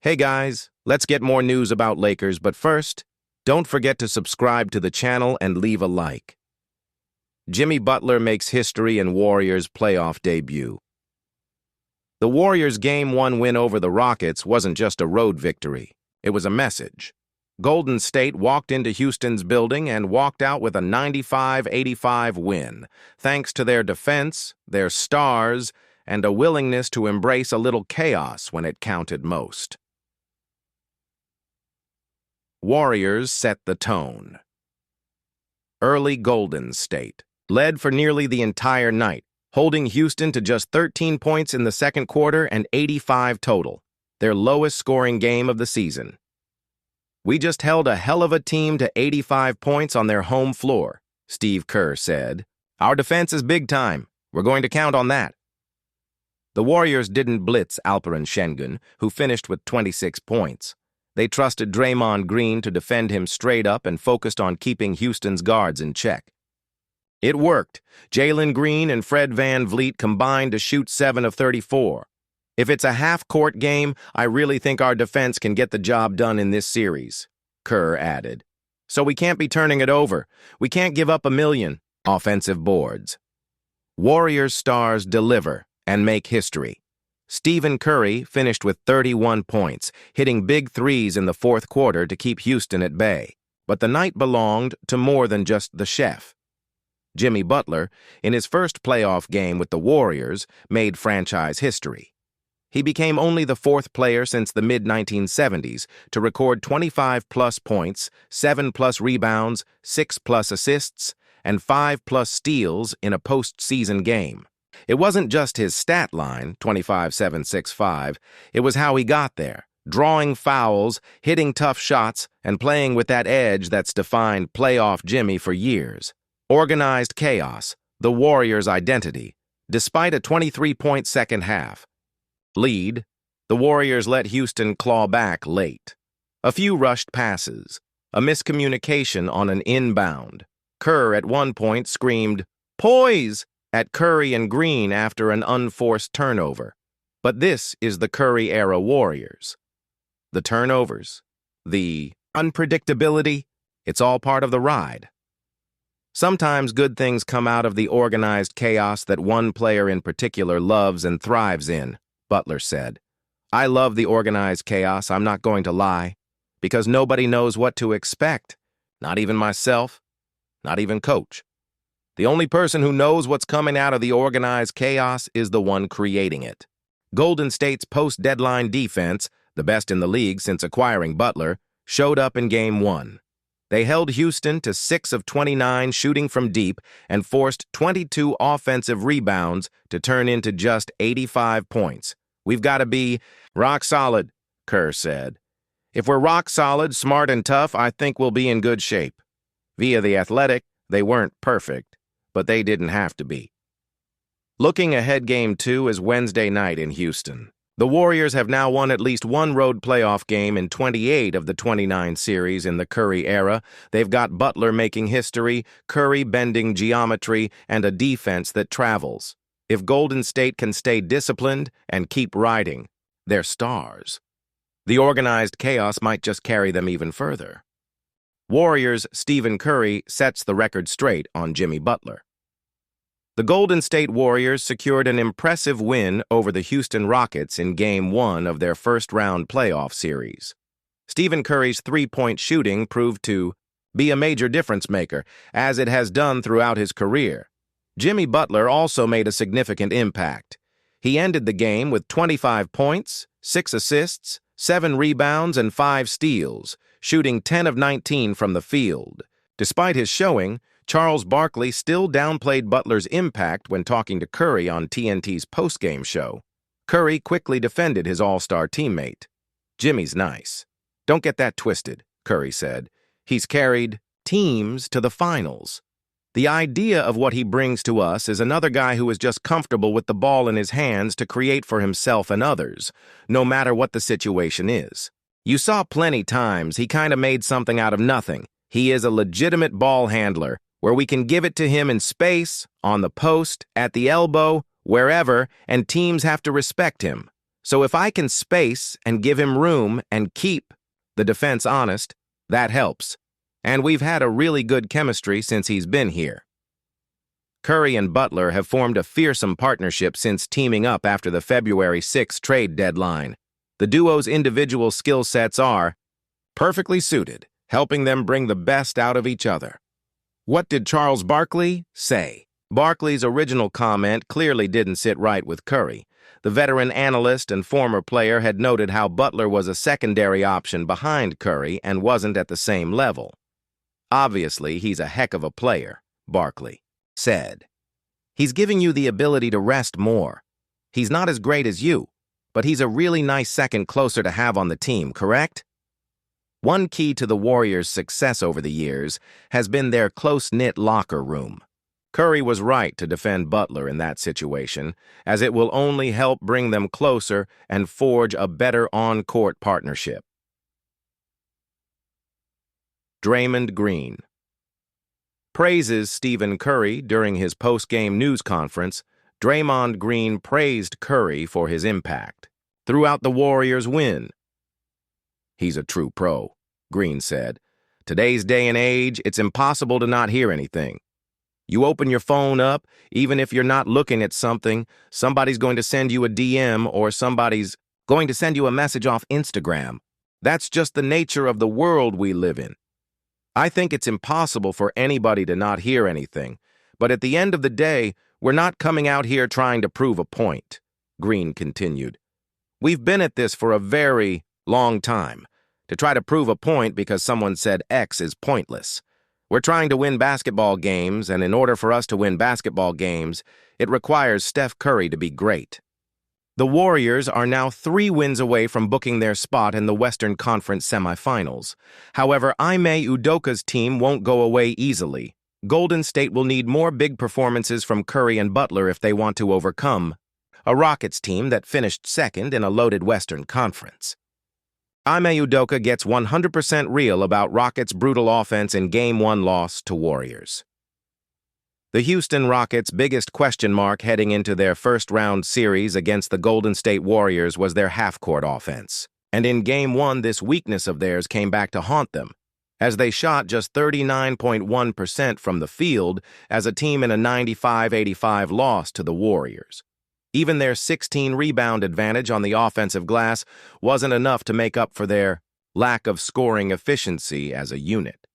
Hey guys, let's get more news about Lakers, but first, don't forget to subscribe to the channel and leave a like. Jimmy Butler makes history in Warriors' playoff debut. The Warriors' Game 1 win over the Rockets wasn't just a road victory, it was a message. Golden State walked into Houston's building and walked out with a 95-85 win, thanks to their defense, their stars, and a willingness to embrace a little chaos when it counted most. Warriors set the tone. Early Golden State led for nearly the entire night, holding Houston to just 13 points in the second quarter and 85 total, their lowest scoring game of the season. "We just held a hell of a team to 85 points on their home floor," Steve Kerr said. "Our defense is big time. We're going to count on that." The Warriors didn't blitz Alperen Şengün, who finished with 26 points. They trusted Draymond Green to defend him straight up and focused on keeping Houston's guards in check. It worked. Jalen Green and Fred VanVleet combined to shoot 7 of 34. "If it's a half-court game, I really think our defense can get the job done in this series," Kerr added. "So we can't be turning it over. We can't give up a million offensive boards." Warriors stars deliver and make history. Stephen Curry finished with 31 points, hitting big threes in the fourth quarter to keep Houston at bay. But the night belonged to more than just the chef. Jimmy Butler, in his first playoff game with the Warriors, made franchise history. He became only the fourth player since the mid-1970s to record 25-plus points, 7-plus rebounds, 6-plus assists, and 5-plus steals in a postseason game. It wasn't just his stat line, 25-7-6-5, it was how he got there, drawing fouls, hitting tough shots, and playing with that edge that's defined playoff Jimmy for years. Organized chaos, the Warriors' identity, despite a 23-point second half lead, the Warriors let Houston claw back late. A few rushed passes, a miscommunication on an inbound. Kerr at one point screamed, "Poise!" at Curry and Green after an unforced turnover. But this is the Curry-era Warriors. The turnovers, the unpredictability, it's all part of the ride. Sometimes good things come out of the organized chaos that one player in particular loves and thrives in, Butler said. "I love the organized chaos, I'm not going to lie, because nobody knows what to expect, not even myself, not even Coach. The only person who knows what's coming out of the organized chaos is the one creating it." Golden State's post-deadline defense, the best in the league since acquiring Butler, showed up in Game 1. They held Houston to 6 of 29 shooting from deep and forced 22 offensive rebounds to turn into just 85 points. "We've got to be rock solid," Kerr said. "If we're rock solid, smart, and tough, I think we'll be in good shape." Via The Athletic, they weren't perfect, but they didn't have to be. Looking ahead, Game 2 is Wednesday night in Houston. The Warriors have now won at least one road playoff game in 28 of the 29 series in the Curry era. They've got Butler making history, Curry bending geometry, and a defense that travels. If Golden State can stay disciplined and keep riding, they're stars. The organized chaos might just carry them even further. Warriors' Stephen Curry sets the record straight on Jimmy Butler. The Golden State Warriors secured an impressive win over the Houston Rockets in Game 1 of their first-round playoff series. Stephen Curry's three-point shooting proved to be a major difference-maker, as it has done throughout his career. Jimmy Butler also made a significant impact. He ended the game with 25 points, 6 assists, 7 rebounds, and 5 steals, shooting 10 of 19 from the field. Despite his showing, Charles Barkley still downplayed Butler's impact when talking to Curry on TNT's postgame show. Curry quickly defended his all-star teammate. "Jimmy's nice. Don't get that twisted," Curry said. "He's carried teams to the finals. The idea of what he brings to us is another guy who is just comfortable with the ball in his hands to create for himself and others, no matter what the situation is. You saw plenty times he kind of made something out of nothing. He is a legitimate ball handler, where we can give it to him in space, on the post, at the elbow, wherever, and teams have to respect him. So if I can space and give him room and keep the defense honest, that helps. And we've had a really good chemistry since he's been here. Curry and Butler have formed a fearsome partnership since teaming up after the February 6 trade deadline. The duo's individual skill sets are perfectly suited, helping them bring the best out of each other. What did Charles Barkley say? Barkley's original comment clearly didn't sit right with Curry. The veteran analyst and former player had noted how Butler was a secondary option behind Curry and wasn't at the same level. Obviously, he's a heck of a player, Barkley said. He's giving you the ability to rest more. He's not as great as you, but he's a really nice second closer to have on the team, correct? One key to the Warriors' success over the years has been their close-knit locker room. Curry was right to defend Butler in that situation, as it will only help bring them closer and forge a better on-court partnership. Draymond Green praises Stephen Curry during his post-game news conference. Draymond Green praised Curry for his impact throughout the Warriors' win. He's a true pro, Green said. Today's day and age, it's impossible to not hear anything. You open your phone up, even if you're not looking at something, somebody's going to send you a DM or somebody's going to send you a message off Instagram. That's just the nature of the world we live in. I think it's impossible for anybody to not hear anything, but at the end of the day, we're not coming out here trying to prove a point, Green continued. We've been at this for a very long time, to try to prove a point because someone said X is pointless. We're trying to win basketball games, and in order for us to win basketball games, it requires Steph Curry to be great. The Warriors are now 3 wins away from booking their spot in the Western Conference semifinals. However, Ime Udoka's team won't go away easily. Golden State will need more big performances from Curry and Butler if they want to overcome a Rockets team that finished second in a loaded Western Conference. Ime Udoka gets 100% real about Rockets' brutal offense in Game 1 loss to Warriors. The Houston Rockets' biggest question mark heading into their first-round series against the Golden State Warriors was their half-court offense. And in Game 1, this weakness of theirs came back to haunt them, as they shot just 39.1% from the field as a team in a 95-85 loss to the Warriors. Even their 16-rebound advantage on the offensive glass wasn't enough to make up for their lack of scoring efficiency as a unit.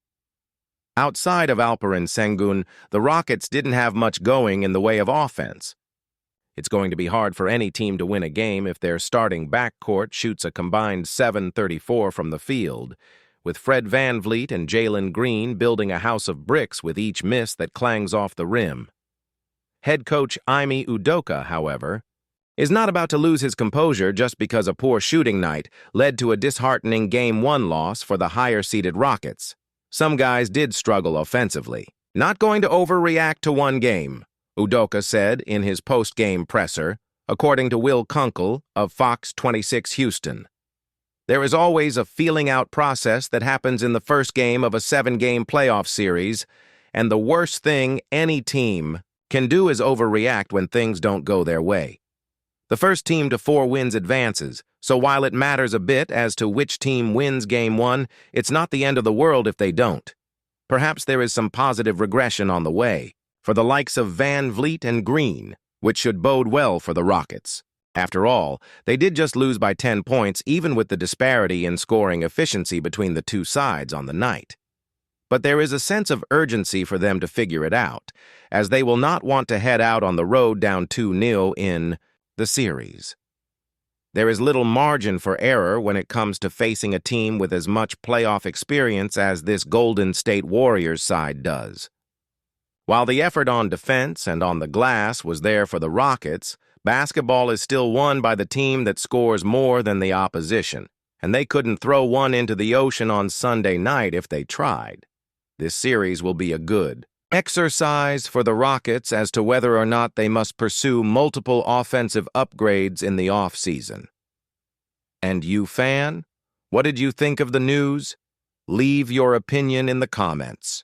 Outside of Alperen Sengun, the Rockets didn't have much going in the way of offense. It's going to be hard for any team to win a game if their starting backcourt shoots a combined .734 from the field, with Fred VanVleet and Jalen Green building a house of bricks with each miss that clangs off the rim. Head coach Ime Udoka, however, is not about to lose his composure just because a poor shooting night led to a disheartening Game 1 loss for the higher-seeded Rockets. Some guys did struggle offensively. Not going to overreact to one game, Udoka said in his post-game presser, according to Will Kunkel of Fox 26 Houston. There is always a feeling-out process that happens in the first game of a 7-game playoff series, and the worst thing any team can do is overreact when things don't go their way. The first team to 4 wins advances, so while it matters a bit as to which team wins Game 1, it's not the end of the world if they don't. Perhaps there is some positive regression on the way for the likes of VanVleet and Green, which should bode well for the Rockets. After all, they did just lose by 10 points even with the disparity in scoring efficiency between the two sides on the night. But there is a sense of urgency for them to figure it out, as they will not want to head out on the road down 2-0 in the series. There is little margin for error when it comes to facing a team with as much playoff experience as this Golden State Warriors side does. While the effort on defense and on the glass was there for the Rockets, basketball is still won by the team that scores more than the opposition, and they couldn't throw one into the ocean on Sunday night if they tried. This series will be a good exercise for the Rockets as to whether or not they must pursue multiple offensive upgrades in the offseason. And you, fan, what did you think of the news? Leave your opinion in the comments.